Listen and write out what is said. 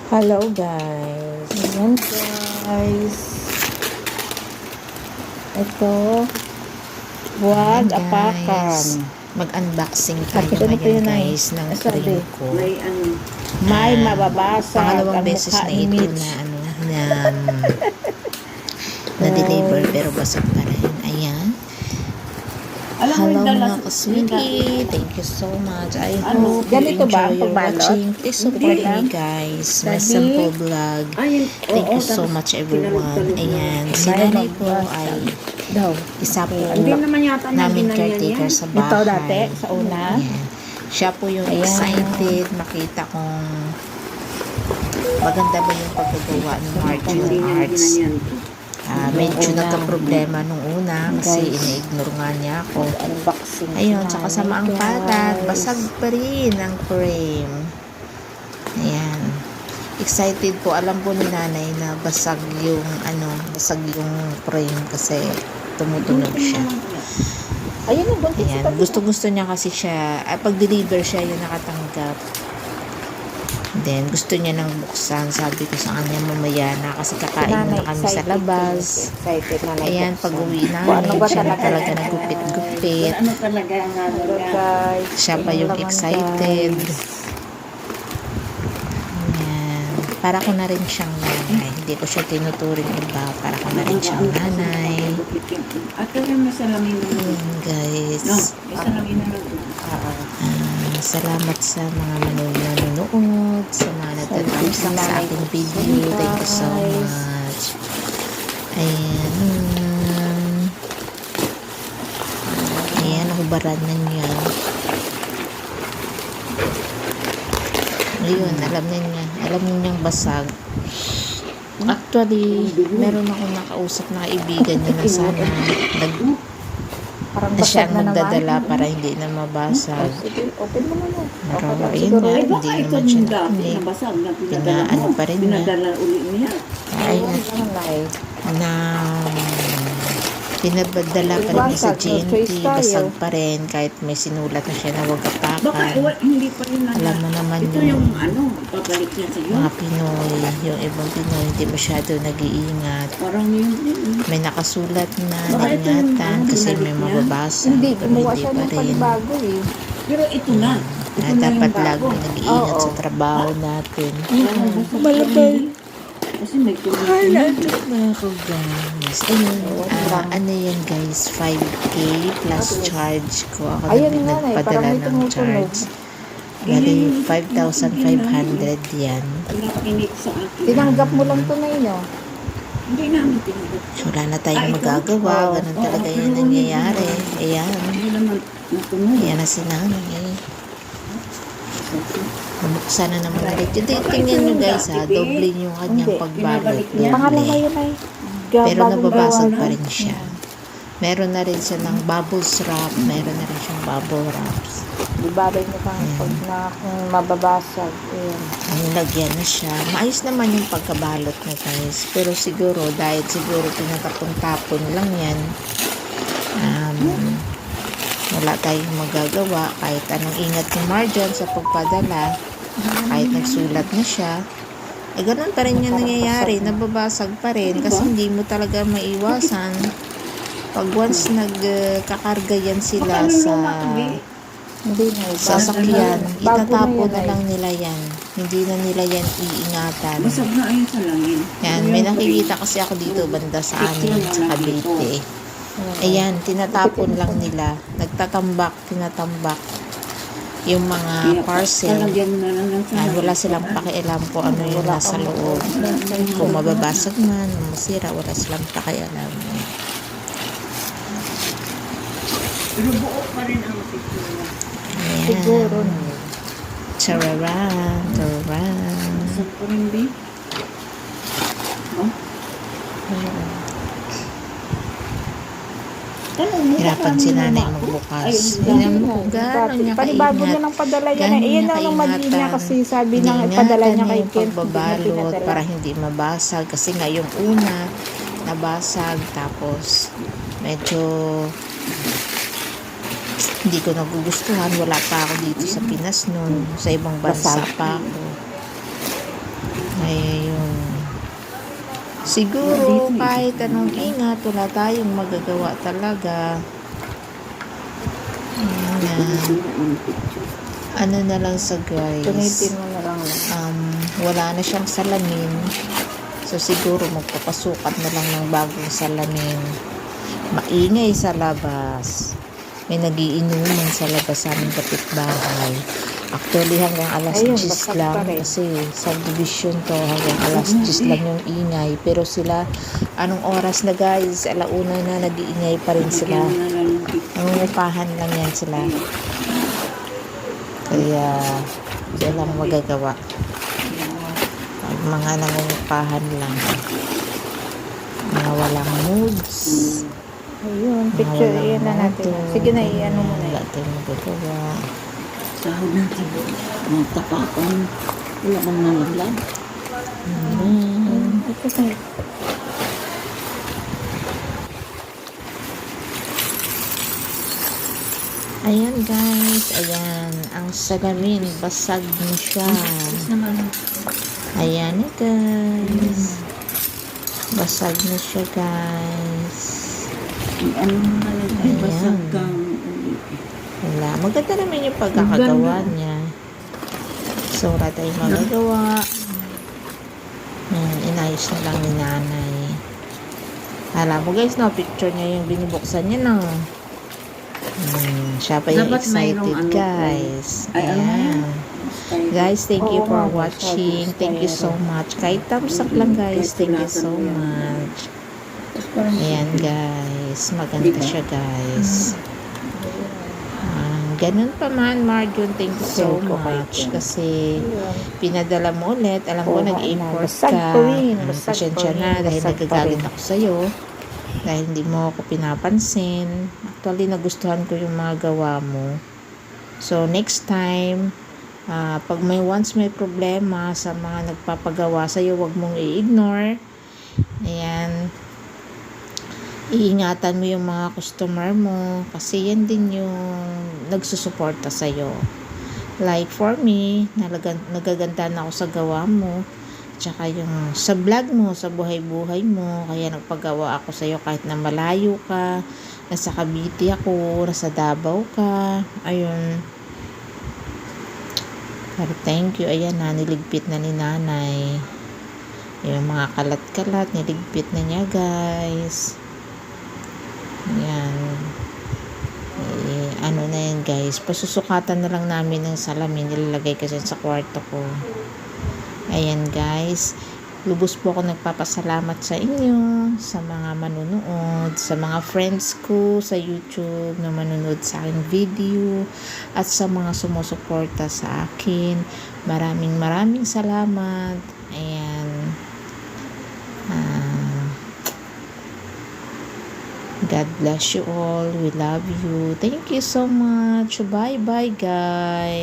Hello guys. Ayan guys. Ito. Huwag Ayan, apakan. guys. Mag-unboxing Sabi tayo ko na ngayon yun ay. guys ng Sabi, cream ko. May mababasag Pangalawang ang beses mukha na ni ito Mitch. na deliver pero basag pa rin. Ayan. Hello mga kasweetie. Thank you so much. I hope you Ganito ba ang enjoy your pagbalot? watching. Please support me guys. My Sabi, simple vlog. Thank you so much everyone. Ayan. Si nanay ko ay daw. isa po Hindi naman yata namin naginan caretaker yan. sa Ito bahay. dati sa una. Ayan. Siya po yung Ayan. excited makita kung maganda ba yung paggagawa ng martial arts. Medyo nagka-problema nung una kasi ina-ignore nga niya ako. Unboxing. Ayun, sa kasamaang palad, basag pa rin ang frame. Ayan. Excited po. Alam po ni nanay na basag yung frame kasi tumutunog siya. Ayun ang buntis. Ayan. Gusto niya kasi siya, pag-deliver siya yung nakatanggap. Then, gusto niya nang buksan. Sabi ko sa kanya mamaya na kasi kakain muna kami sa labas. Excited na Ayan, pag uwi namin, siya na talaga nagupit-gupit. Ano talaga ang ano niya? guys. Siya pa yung excited. Ayan. Para ko na rin siyang nanay. Hindi ko siya tinuturing iba. Para ko na rin siyang nanay. At yung may salamin na Ayan, guys. no, may salamin na Salamat sa mga nanonood, sa mga nagtatapos sa aking video. Thank you so much. Ayan. Ayan, nahubaran na niya. Ayun, alam niya. Alam niyang basag. Actually, meron akong nakausap na kaibigan niya na sana Parang na siya basag ang na magdadala naman. para hindi na mabasag. Sige, open mo na. Pero Okay, ayun siguro. nga, Ay, hindi baka ito naman siya yung dati nakinig. na basag na Pinaano pa rin niya. pinadala uli niya. Ayun, na pinabadala pa rin niya sa GNT, basag pa rin kahit may sinulat na siya na huwag Baka apakan. hindi pa rin na. Alam mo naman Ito yung ano, papalik niya sa iyo. mga Pinoy, yung ibang Pinoy hindi masyado nag-iingat. Parang yun. May nakasulat na Baka ito yung ingatan ano, kasi may binalik niya. mababasa Hindi, pero gumawa hindi siya pa ng rin. panibago eh. Pero ito na. Na Ito na dapat yung lagi bago. nag-iingat Oo. sa trabaho natin. Malapay. Kasi may tuloy. Mga ko guys. Ayun, ano yan guys, 5K plus charge ko. Ako Ayun na nga, nagpadala parang may ng tumutunog. charge. Bali, 5,500 yan. Pinakinig sa akin. Tinanggap mo lang to na yun, oh. Hindi namin tinanggap. So, wala na tayong magagawa. Ganun talaga yung nangyayari. Ayan. Hindi naman natunog. Ayan na si nanay. Bumuksan na naman ulit. Tingnan nyo guys ha, doble yung kanyang Hindi. pagbalot. Pangalan na Doble. yun ay. Pero nababasag gawa pa na. rin siya. Meron na rin siya ng bubbles wrap. Meron na rin siyang bubble wraps. Di babay mo pang pag na kung mababasag. Ayan. Nilagyan na siya. Maayos naman yung pagkabalot na guys. Pero siguro, dahil siguro pinatapon-tapon lang yan, wala tayong magagawa. Kahit anong ingat ni Marjan sa pagpadala, kahit nagsulat na siya, ganun pa rin yung nangyayari. Nababasag pa rin kasi hindi mo talaga maiwasan. Pag once nagkakarga yan sila sa Hindi na. sasakyan, Bago itatapon na na yan, lang nila yan. Hindi na nila yan iingatan. Basag na ayun sa langin. Yan, may nakikita kasi ako dito banda sa amin, sa Cavite. Ayan, tinatapon lang nila. Nagtatambak, tinatambak yung mga parcel. Talagyan na lang ng Yan, wala silang pakialam kung ano yung nasa loob. Kung mababasag man, masira, wala silang pakialam. Pero buo pa rin ang picture. Ayan. Siguro na. Chararan, chararan. Basag pa rin, babe. Oh, Hirapan si nanay magbukas. Tingnan mo kung gano'n niya Panibago niya kaingat. ng padala niya na. Gano'n Iyan niya lang ang mali niya kasi sabi ng Iniingatan ipadala niya kay yung Kent. pagbabalot para hindi mabasag. Kasi nga yung una, nabasag. Tapos, medyo hindi ko nagugustuhan. Wala pa ako dito sa Pinas noon. Sa ibang bansa pa ako. Ayun. Siguro kahit anong ingat, wala tayong magagawa talaga. Ayan. Ano na lang sa Punitin guys. mo na lang. Wala na siyang salamin. So siguro magpapasukat na lang ng bagong salamin. Maingay sa labas. May nagiinuman sa labas sa aming kapitbahay. Actually hanggang alas Ayun, 10 basag lang pa rin. kasi subdivision to, hanggang alas 10 lang yung ingay. Pero sila, anong oras na guys? Alauna na, nag-iingay pa rin sila. Nangungupahan lang yan sila. Kaya walang magagawa. Pag mga nangungupahan lang, mga walang moods, Ayun, mga picture, walang iyan na natin. mood, Sige na, iyan mo na wala yan. tayong magagawa. Sahod natin. Mga tapakan. Wala bang nalaglag? Ito na. Ayan guys, ayan, ang salamin, basag na siya. Tapos naman. Ayan na guys. Basag na siya guys. Ano naman ay Ayan. basag kang Wala, maganda naman yung pagkakagawa niya. So, wala tayong magagawa. Inayos na lang ni nanay. Alam mo guys, no, picture niya yung binubuksan niya, no. Siya pa yung Dapat mayroong excited, ano, guys. ay, ano na Ayan. yan? Guys, thank you Oo for nga, watching. masyado Thank you so much. Kahit thumbs up lang, guys. Thank you so much. Ayan, guys. Maganda siya, guys. Ganun pa man, Marjon. Thank you so much. Kasi pinadala mo ulit. Alam ko, nag-import Basag ka. pa rin, basag Pasensya pa rin, na dahil basag pa nagagalit rin. ako sa'yo. Dahil hindi mo ako pinapansin. Actually, nagustuhan ko yung mga gawa mo. So, next time, pag once may problema sa mga nagpapagawa sa'yo, wag mong i-ignore. Ayan. Iingatan mo yung mga customer mo kasi yan din yung nagsusuporta sa'yo. Like for me, nagaganda na ako sa gawa mo. Tsaka yung sa vlog mo, sa buhay-buhay mo. Kaya nagpagawa ako sa'yo kahit na malayo ka. Nasa Cavite ako, nasa Davao ka. Ayun. Pero thank you. Ayan na, niligpit na ni nanay. Yung mga kalat-kalat, niligpit na niya guys. Ayan. Ano na yan guys. Pasusukatan na lang namin ng salamin. Nilalagay kasi sa kwarto ko. Ayan guys. Lubos po ako nagpapasalamat sa inyo. Sa mga manunood. Sa mga friends ko sa YouTube na manunood sa aking video. At sa mga sumusuporta sa akin. Maraming salamat. Ayan. God bless you all. We love you. Thank you so much. Bye-bye, guys.